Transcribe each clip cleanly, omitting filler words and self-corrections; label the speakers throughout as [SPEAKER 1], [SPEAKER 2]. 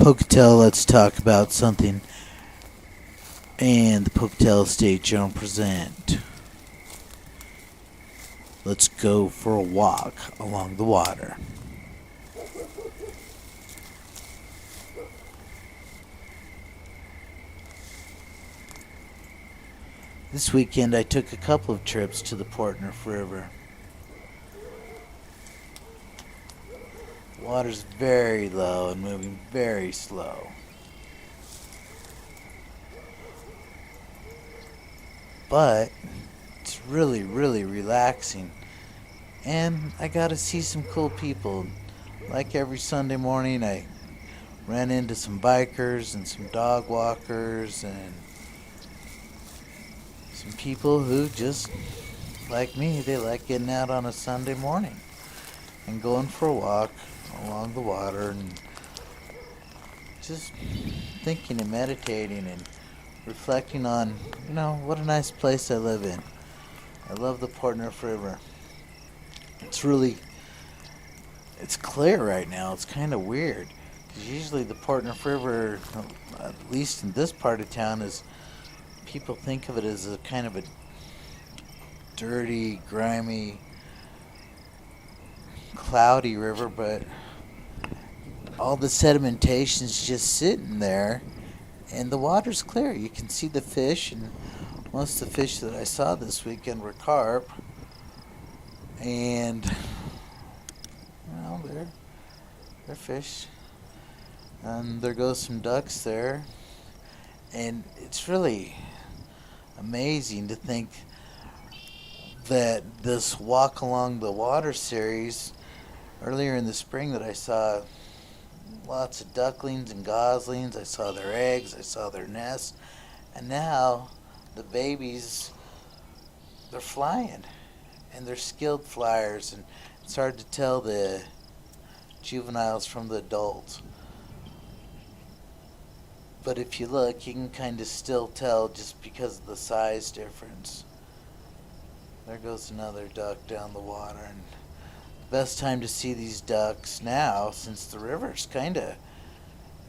[SPEAKER 1] Pocatello, let's talk about something. And the Pocatello State Journal present. Let's go for a walk along the water. This weekend I took a couple of trips to the Portnuef River. Water's very low and moving very slow. But it's really, really relaxing. And I got to see some cool people. Like every Sunday morning, I ran into some bikers and some dog walkers and some people who just, like me, they like getting out on a Sunday morning and going for a walk along the water and just thinking and meditating and reflecting on, what a nice place I live in. I love the Portnuef River. It's clear right now. It's kind of weird. Because usually the Portnuef River, at least in this part of town, people think of it as a kind of a dirty, grimy, cloudy river, but all the sedimentation's just sitting there, and the water's clear. You can see the fish, and most of the fish that I saw this weekend were carp, and they're fish, and there goes some ducks there, and it's really amazing to think that this walk along the water series earlier in the spring that I saw lots of ducklings and goslings. I saw their eggs, I saw their nests, and now the babies, they're flying, and they're skilled flyers, and it's hard to tell the juveniles from the adults. But if you look, you can kind of still tell just because of the size difference. There goes another duck down the water, and the best time to see these ducks now, since the river's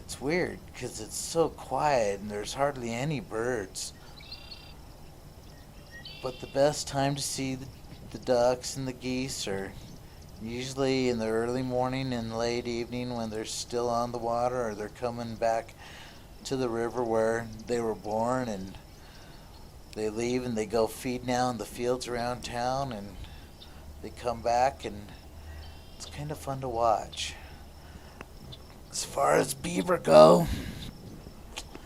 [SPEAKER 1] it's weird because it's so quiet and there's hardly any birds. But the best time to see the ducks and the geese are usually in the early morning and late evening when they're still on the water, or they're coming back to the river where they were born, and they leave and they go feed now in the fields around town, and they come back, and it's kind of fun to watch. As far as beaver go,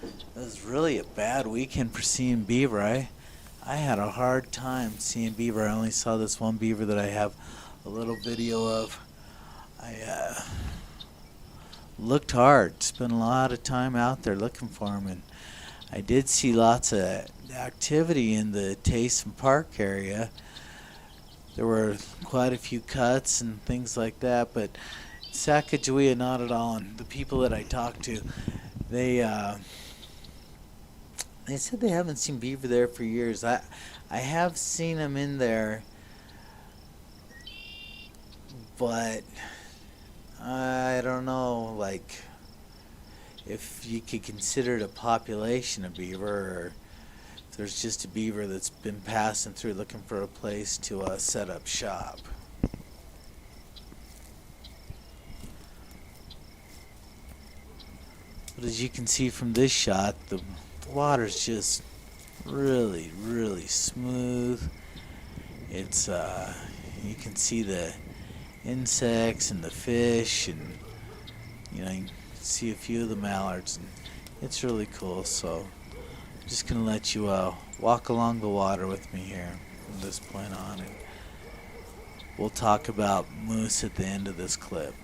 [SPEAKER 1] it was really a bad weekend for seeing beaver. I had a hard time seeing beaver. I only saw this one beaver that I have a little video of. I looked hard, spent a lot of time out there looking for him, and I did see lots of activity in the Taysom Park area. There were quite a few cuts and things like that, but Sacagawea, not at all. And the people that I talked to, they said they haven't seen beaver there for years. I have seen them in there, but I don't know, if you could consider it a population of beaver, or if there's just a beaver that's been passing through looking for a place to set up shop. But as you can see from this shot, the water's just really, really smooth. It's you can see the insects and the fish, and you can see a few of the mallards, and it's really cool. So I'm just gonna let you walk along the water with me here from this point on, and we'll talk about moose at the end of this clip.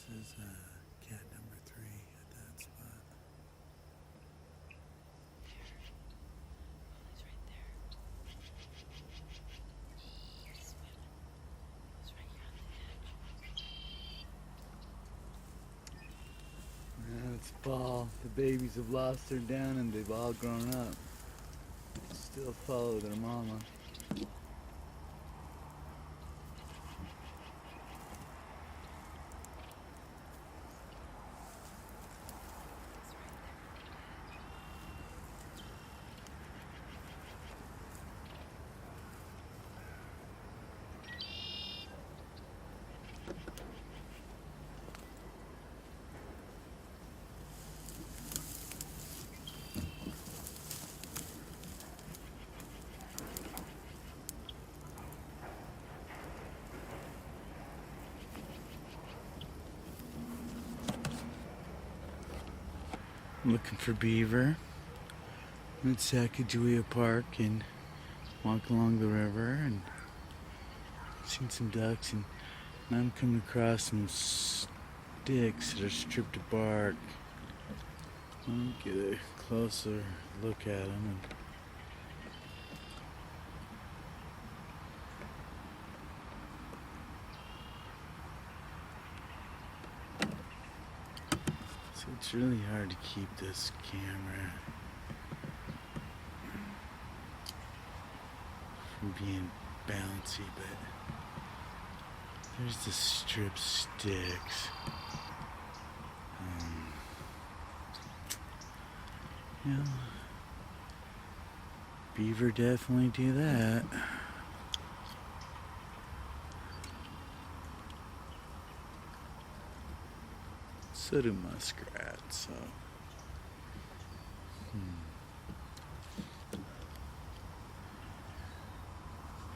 [SPEAKER 2] This is cat number 3 at that spot.
[SPEAKER 3] He's right there. He's swimming. He's right here on the edge.
[SPEAKER 2] Now it's fall. The babies have lost their down and they've all grown up. Still follow their mama. I'm looking for beaver. I'm at Sacagawea Park and walk along the river and seen some ducks, and now I'm coming across some sticks that are stripped of bark. I'll get a closer look at them. So it's really hard to keep this camera from being bouncy, but there's the strip sticks. Yeah, beaver definitely do that. So do muskrats, so.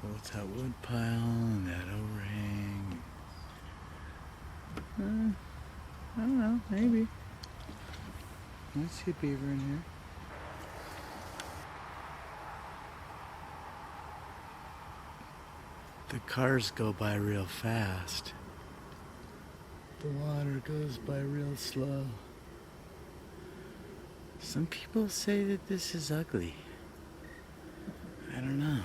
[SPEAKER 2] Both that wood pile and that overhang. I don't know, maybe. I see a beaver in here. The cars go by real fast. The water goes by real slow. Some people say that this is ugly. I don't know.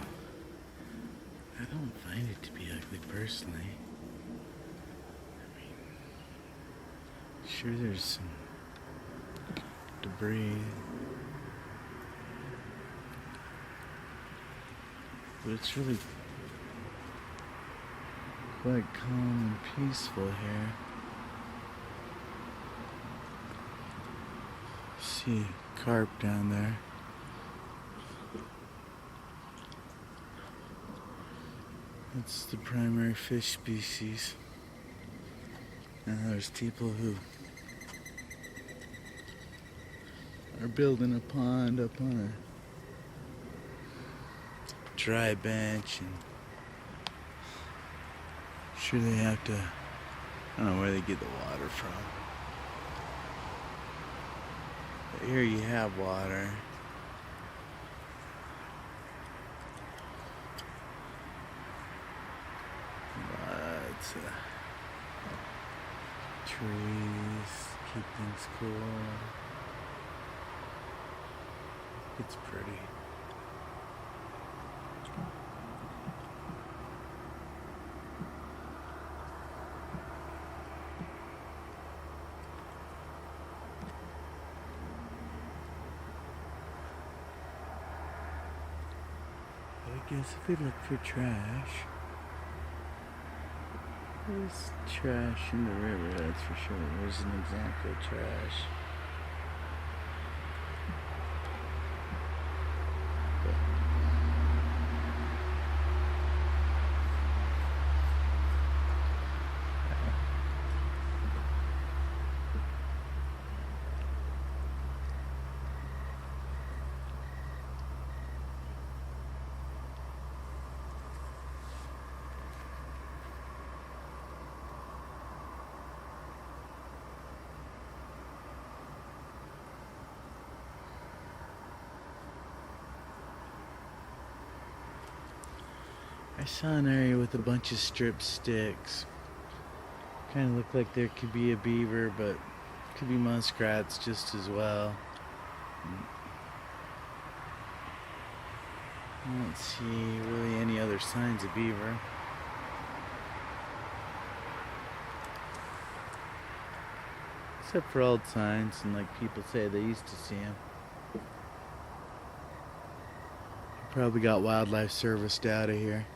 [SPEAKER 2] I don't find it to be ugly personally. I mean, sure there's some debris, but it's really quite calm and peaceful here. See carp down there. That's the primary fish species. Now there's people who are building a pond up on a dry bench, and sure they have to, I don't know where they get the water from. But here you have water. Lots of trees, keep things cool. It's pretty. I guess if we look for trash, there's trash in the river, that's for sure. There's an example of trash. I saw an area with a bunch of strip sticks. Kind of look like there could be a beaver, but could be muskrats just as well. I don't see really any other signs of beaver. Except for old signs, and like people say they used to see them. Probably got wildlife serviced out of here.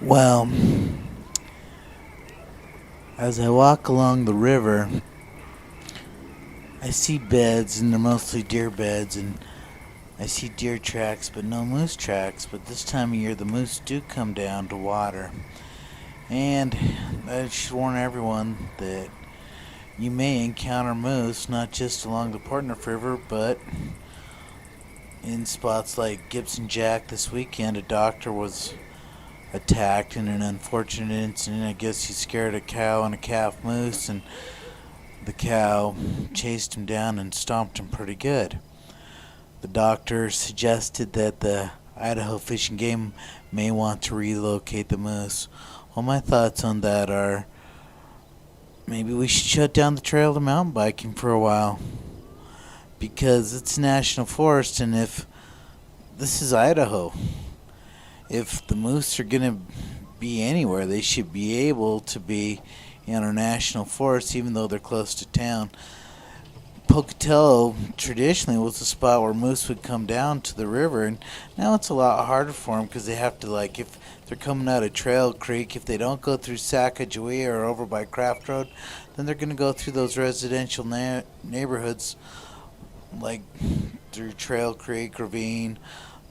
[SPEAKER 1] Well, as I walk along the river, I see beds, and they're mostly deer beds, and I see deer tracks, but no moose tracks. But this time of year, the moose do come down to water. And I should warn everyone that you may encounter moose, not just along the Portnuef River, but in spots like Gibson Jack this weekend. A doctor was attacked in an unfortunate incident. I guess he scared a cow and a calf moose, and the cow chased him down and stomped him pretty good. The doctor suggested that the Idaho Fish and Game may want to relocate the moose. Well, my thoughts on that are maybe we should shut down the trail to mountain biking for a while, because it's a national forest, and if this is Idaho, if the moose are going to be anywhere, they should be able to be in our national forest, even though they're close to town. Pocatello traditionally was a spot where moose would come down to the river, and now it's a lot harder for them because they have to, like, if they're coming out of Trail Creek, if they don't go through Sacagawea or over by Craft Road, then they're going to go through those residential neighborhoods, like through Trail Creek, Ravine,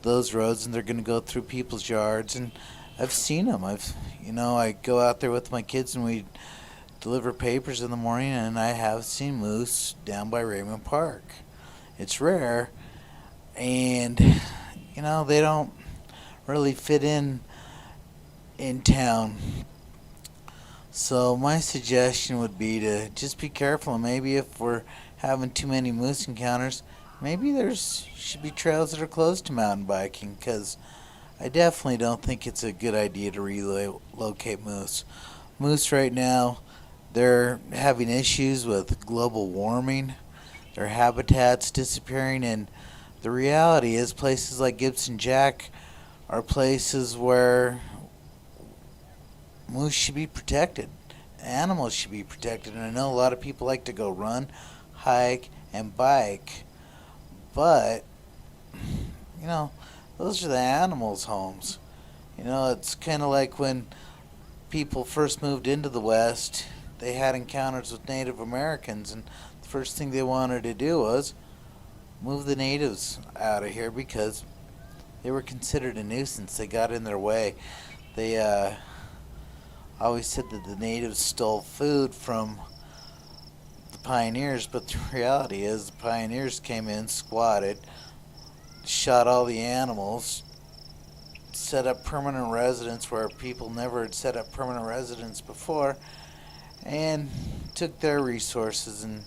[SPEAKER 1] those roads, and they're going to go through people's yards. And I've seen them. I go out there with my kids and we deliver papers in the morning, and I have seen moose down by Raymond Park. It's rare, and they don't really fit in town. So my suggestion would be to just be careful, and maybe if we're having too many moose encounters, maybe should be trails that are closed to mountain biking, because I definitely don't think it's a good idea to relocate moose. Moose right now, they're having issues with global warming, their habitats disappearing, and the reality is places like Gibson Jack are places where moose should be protected. Animals should be protected. And I know a lot of people like to go run, hike, and bike, but those are the animals' homes. It's kind of like when people first moved into the West, they had encounters with Native Americans, and the first thing they wanted to do was move the natives out of here because they were considered a nuisance. They got in their way. They always said that the natives stole food from the pioneers, but the reality is the pioneers came in, squatted, shot all the animals, set up permanent residence where people never had set up permanent residence before, and took their resources, and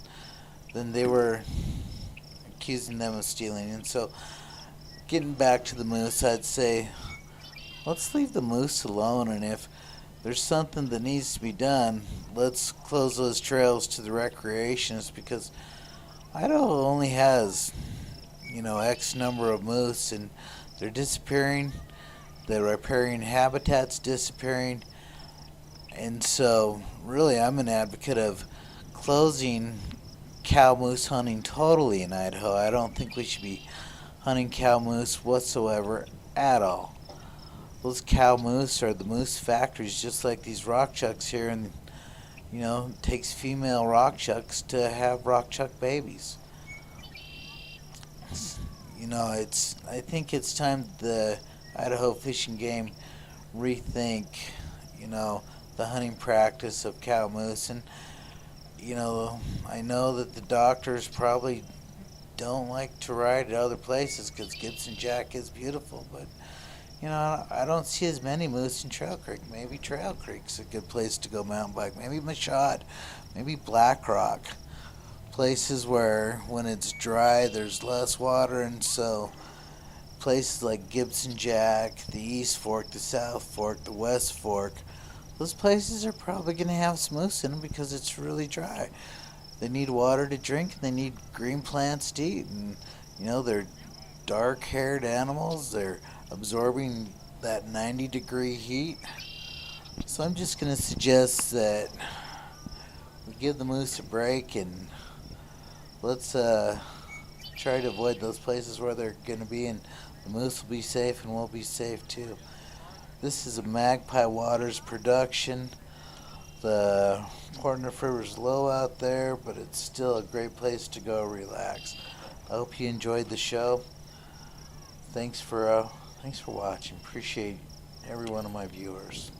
[SPEAKER 1] then they were accusing them of stealing. And so, getting back to the moose, I'd say let's leave the moose alone, and if there's something that needs to be done, let's close those trails to the recreationists, because Idaho only has X number of moose, and they're disappearing. The riparian habitat's disappearing, and so really I'm an advocate of closing cow moose hunting totally in Idaho. I don't think we should be hunting cow moose whatsoever at all. Those cow moose are the moose factories, just like these rock chucks here, and it takes female rock chucks to have rock chuck babies. I think it's time the Idaho Fish and Game rethink, the hunting practice of cow moose. And, I know that the doctors probably don't like to ride at other places because Gibson Jack is beautiful, but, I don't see as many moose in Trail Creek. Maybe Trail Creek's a good place to go mountain bike. Maybe Mashad, maybe Black Rock. Places where when it's dry there's less water, and so places like Gibson Jack, the East Fork, the South Fork, the West Fork, those places are probably going to have some moose in them because it's really dry. They need water to drink, and they need green plants to eat, and they're dark-haired animals. They're absorbing that 90-degree heat. So I'm just going to suggest that we give the moose a break, and let's try to avoid those places where they're going to be, and the moose will be safe, and we'll be safe too. This is a Magpie Waters production. The Portnuef River's low out there, but it's still a great place to go relax. I hope you enjoyed the show. Thanks for watching. Appreciate every one of my viewers.